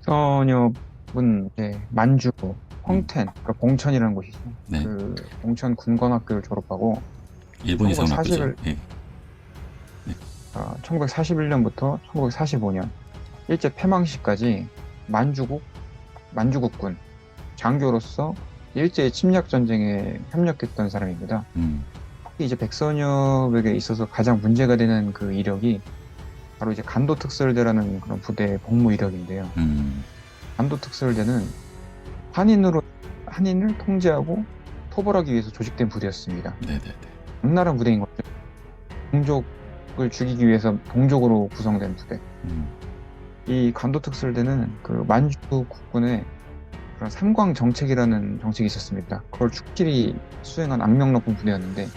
백선엽은 이제 만주 음, 황텐, 그러니까 봉천이라는 곳이죠. 네. 그 봉천 군관학교를 졸업하고 일본이 세운 학교죠. 1941, 예. 네. 1941년부터 1945년 일제 폐망시까지 만주국군 장교로서 일제의 침략 전쟁에 협력했던 사람입니다. 음, 특히 이제 백선엽에게 있어서 가장 문제가 되는 그 이력이 바로 이제 간도특설대라는 그런 부대의 복무 이력인데요. 음, 간도특설대는 한인으로 한인을 통제하고 토벌하기 위해서 조직된 부대였습니다. 네네네. 악랄한 부대인 거죠. 동족을 죽이기 위해서 동족으로 구성된 부대. 음, 이 간도특설대는 그 만주 국군의 그런 삼광 정책이라는 정책이 있었습니다. 그걸 축실히 수행한 악명 높은 부대였는데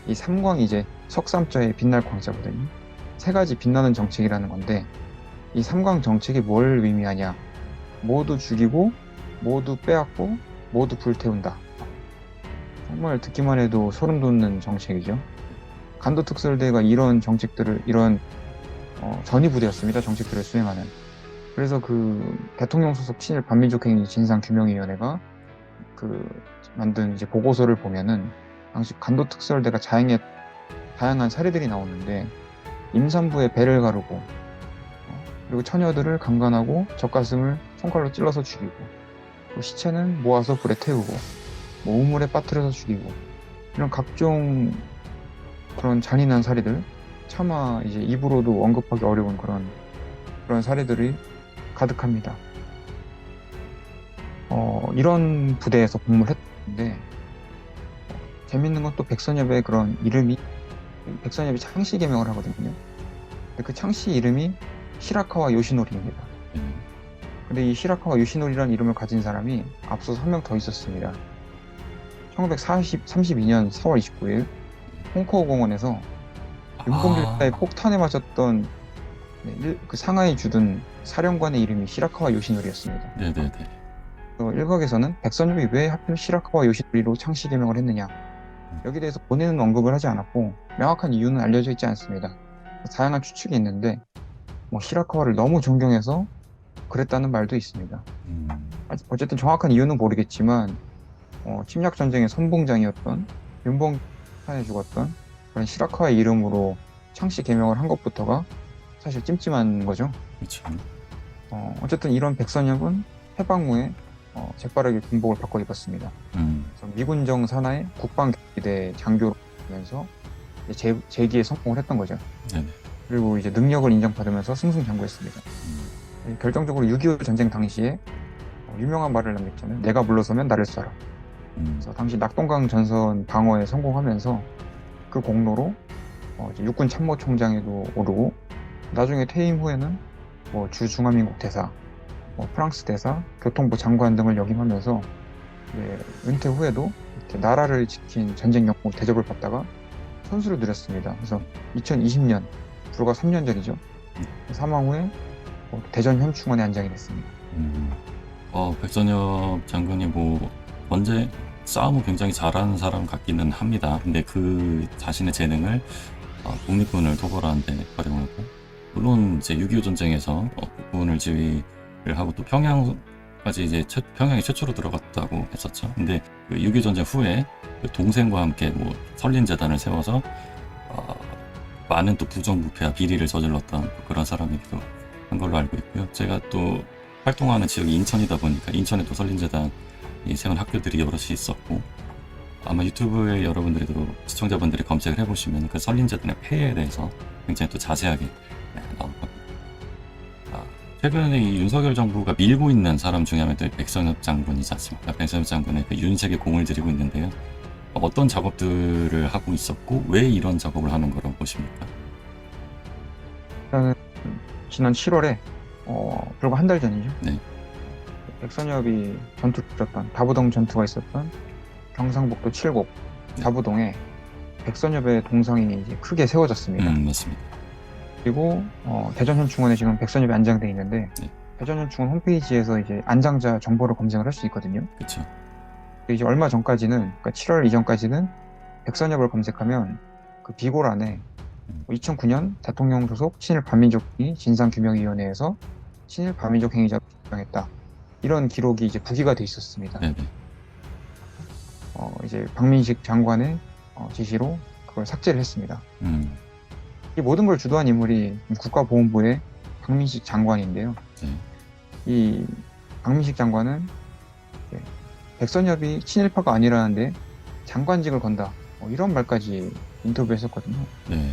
이 삼광이 이제 석삼자의 빛날 광자거든요. 세 가지 빛나는 정책이라는 건데 이 삼광 정책이 뭘 의미하냐? 모두 죽이고 모두 빼앗고 모두 불태운다. 정말 듣기만 해도 소름 돋는 정책이죠. 간도특설대가 이런 정책들을 이런 전위 부대였습니다. 정책들을 수행하는. 그래서 그 대통령 소속 친일 반민족행위 진상규명위원회가 그 만든 이제 보고서를 보면은 당시 간도특설대가 다양한 사례들이 나오는데 임산부의 배를 가르고 그리고 처녀들을 강간하고 젖가슴을 총칼로 찔러서 죽이고 또 시체는 모아서 불에 태우고 뭐 우물에 빠뜨려서 죽이고 이런 각종 그런 잔인한 사례들 차마 이제 입으로도 언급하기 어려운 그런 사례들이 가득합니다. 이런 부대에서 복무를 했는데 재밌는 건 또 백선엽의 그런 이름이 백선엽이 창씨 개명을 하거든요. 근데 그 창씨 이름이 시라카와 요시노리입니다. 음, 근데 이 시라카와 요시노리라는 이름을 가진 사람이 앞서서 한 명 더 있었습니다. 1932년 4월 29일 홍커우 공원에서 윤봉길자의 아, 폭탄에 맞았던 그 상하이 주둔 사령관의 이름이 시라카와 요시노리였습니다. 네네네. 일각에서는 백선엽이 왜 하필 시라카와 요시노리로 창씨 개명을 했느냐 여기에 대해서 본인은 언급을 하지 않았고 명확한 이유는 알려져 있지 않습니다. 다양한 추측이 있는데 뭐 시라카와를 너무 존경해서 그랬다는 말도 있습니다. 음, 어쨌든 정확한 이유는 모르겠지만 침략 전쟁의 선봉장이었던 윤봉탄에 죽었던 그런 시라카와의 이름으로 창씨 개명을 한 것부터가 사실 찜찜한 거죠. 그렇죠. 어쨌든 이런 백선엽은 해방 후에 재빠르게 군복을 바꿔 입었습니다. 그래서 미군정 산하의 국방경비대 장교로 되면서 재기에 성공을 했던 거죠. 네네. 그리고 이제 능력을 인정받으면서 승승장구했습니다. 음, 결정적으로 6.25 전쟁 당시에 유명한 말을 남겼잖아요. 내가 물러서면 나를 쏴라. 음, 그래서 당시 낙동강 전선 방어에 성공하면서 그 공로로 이제 육군 참모총장에도 오르고 나중에 퇴임 후에는 뭐 주중화민국 대사, 뭐 프랑스 대사, 교통부 장관 등을 역임하면서 이제 은퇴 후에도 이렇게 나라를 지킨 전쟁 영웅 대접을 받다가 선수를 누렸습니다. 그래서 2020년 불과 3년 전이죠. 사망 후에 대전 현충원에 안장이 됐습니다. 음. 백선엽 장군이 뭐 언제 싸움을 굉장히 잘하는 사람 같기는 합니다. 근데 그 자신의 재능을 독립군을 토벌하는 데 활용하고, 물론 이제 6.25 전쟁에서 국군을 지휘를 하고 또 평양까지 이제 평양에 최초로 들어갔다고 했었죠. 근데 그 6.25 전쟁 후에 그 동생과 함께 뭐 설린재단을 세워서 어, 많은 또 부정부패와 비리를 저질렀던 그런 사람이기도 한 걸로 알고 있고요. 제가 또 활동하는 지역이 인천이다 보니까 인천에 또 설린재단이 세운 학교들이 여럿이 있었고, 아마 유튜브에 여러분들도 시청자분들이 검색을 해보시면 그 설린재단의 폐해에 대해서 굉장히 또 자세하게 나올 겁니다. 최근에 이 윤석열 정부가 밀고 있는 사람 중에 하면 또 백선엽 장군이지 않습니까? 백선엽 장군의 그 윤색에 공을 들이고 있는데요. 어떤 작업들을 하고 있었고 왜 이런 작업을 하는 거라고 보십니까? 일단은 지난 7월에 불과 한 달 전이죠. 네. 백선엽이 전투를 벌였던 다부동 전투가 있었던 경상북도 칠곡 네. 다부동에 백선엽의 동상이 이제 크게 세워졌습니다. 맞습니다. 그리고 대전 현충원에 지금 백선엽이 안장돼 있는데 네. 대전 현충원 홈페이지에서 이제 안장자 정보를 검색을 할 수 있거든요. 그렇죠. 근데 이제 얼마 전까지는 그러니까 7월 이전까지는 백선엽을 검색하면 그 비골 안에 음, 2009년 대통령 소속 친일 반민족이 진상규명위원회에서 친일 반민족 행위자로 지정했다. 이런 기록이 이제 부기가 돼 있었습니다. 네네. 이제 박민식 장관의 지시로 그걸 삭제를 했습니다. 음. 이 모든 걸 주도한 인물이 국가보훈부의 박민식 장관인데요. 네. 이 박민식 장관은 이제 백선엽이 친일파가 아니라는데 장관직을 건다. 이런 말까지 인터뷰했었거든요. 네.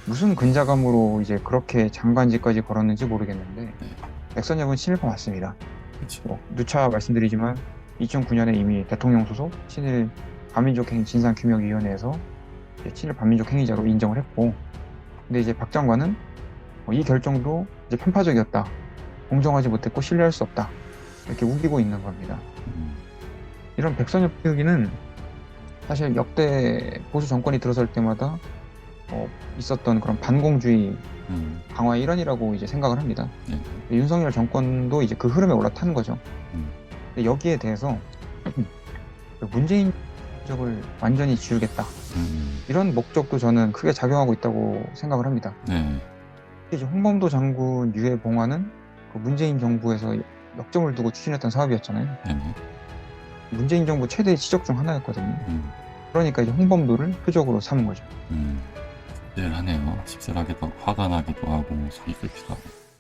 무슨 근자감으로 이제 그렇게 장관직까지 걸었는지 모르겠는데 네. 백선엽은 친일파 맞습니다. 그렇죠. 누차 말씀드리지만 2009년에 이미 대통령 소속 친일 반민족행위 진상규명위원회에서 친일 반민족 행위자로 인정을 했고, 근데 이제 박 장관은 이 결정도 이제 편파적이었다, 공정하지 못했고 신뢰할 수 없다, 이렇게 우기고 있는 겁니다. 이런 백선엽 표기는 사실 역대 보수 정권이 들어설 때마다 있었던 그런 반공주의 강화의 일환이라고 이제 생각을 합니다. 네. 윤석열 정권도 이제 그 흐름에 올라탄 거죠. 근데 여기에 대해서 문재인 적을 완전히 지우겠다, 이런 목적도 저는 크게 작용하고 있다고 생각을 합니다. 네. 이제 홍범도 장군 유해 봉화는 그 문재인 정부에서 역점을 두고 추진했던 사업이었잖아요. 네네. 문재인 정부 최대의 지적 중 하나였거든요. 음. 그러니까 이제 홍범도를 표적으로 삼은 거죠. 씁쓸하네요. 씁쓸하기도 화가 나기도 하고 속이 끓기도 하고.